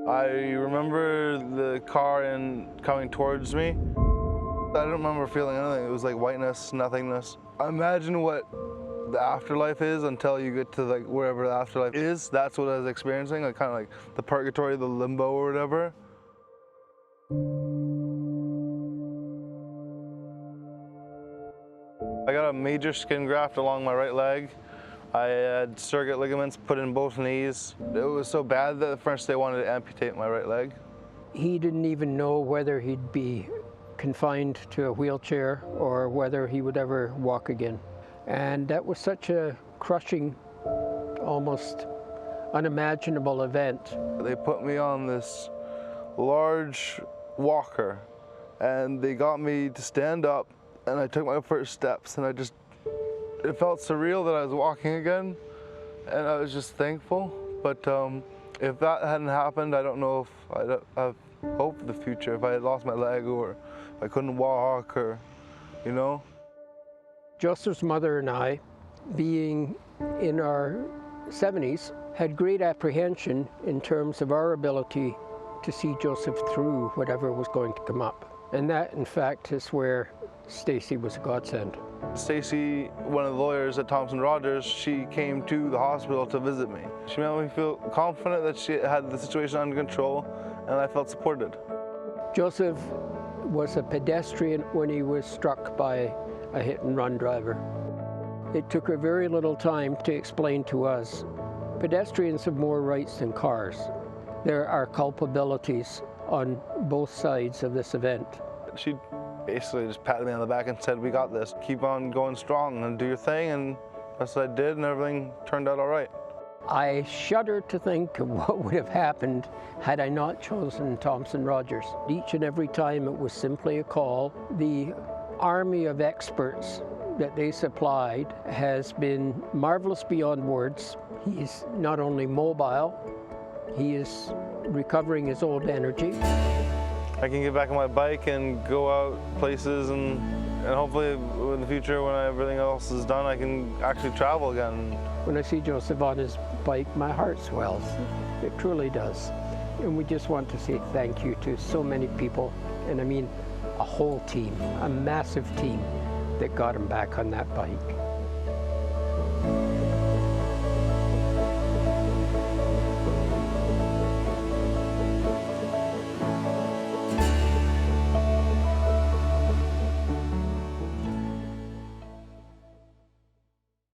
I remember the car coming towards me. I don't remember feeling anything. It was like whiteness, nothingness. I imagine what the afterlife is until you get to like wherever the afterlife is. That's what I was experiencing, like kind of like the purgatory, the limbo or whatever. I got a major skin graft along my right leg. I had surrogate ligaments put in both knees. It was so bad that at first they wanted to amputate my right leg. He didn't even know whether he'd be confined to a wheelchair or whether he would ever walk again. And that was such a crushing, almost unimaginable event. They put me on this large walker and they got me to stand up, and I took my first steps, and it felt surreal that I was walking again, and I was just thankful. But if that hadn't happened, I don't know if I'd have hope for the future, if I had lost my leg or if I couldn't walk, or, you know. Joseph's mother and I, being in our 70s, had great apprehension in terms of our ability to see Joesph through whatever was going to come up. And that, in fact, is where Stacey was a godsend. Stacey, one of the lawyers at Thomson Rogers, she came to the hospital to visit me. She made me feel confident that she had the situation under control, and I felt supported. Joesph was a pedestrian when he was struck by a hit-and-run driver. It took her very little time to explain to us, pedestrians have more rights than cars. There are culpabilities on both sides of this event. She basically just patted me on the back and said, "We got this. Keep on going strong and do your thing," and that's what I did, and everything turned out all right. I shudder to think of what would have happened had I not chosen Thomson Rogers. Each and every time it was simply a call. The army of experts that they supplied has been marvelous beyond words. He's not only mobile, he is recovering his old energy. I can get back on my bike and go out places, and hopefully in the future, when everything else is done, I can actually travel again. When I see Joesph on his bike, my heart swells. It truly does. And we just want to say thank you to so many people, and I mean a whole team, a massive team that got him back on that bike.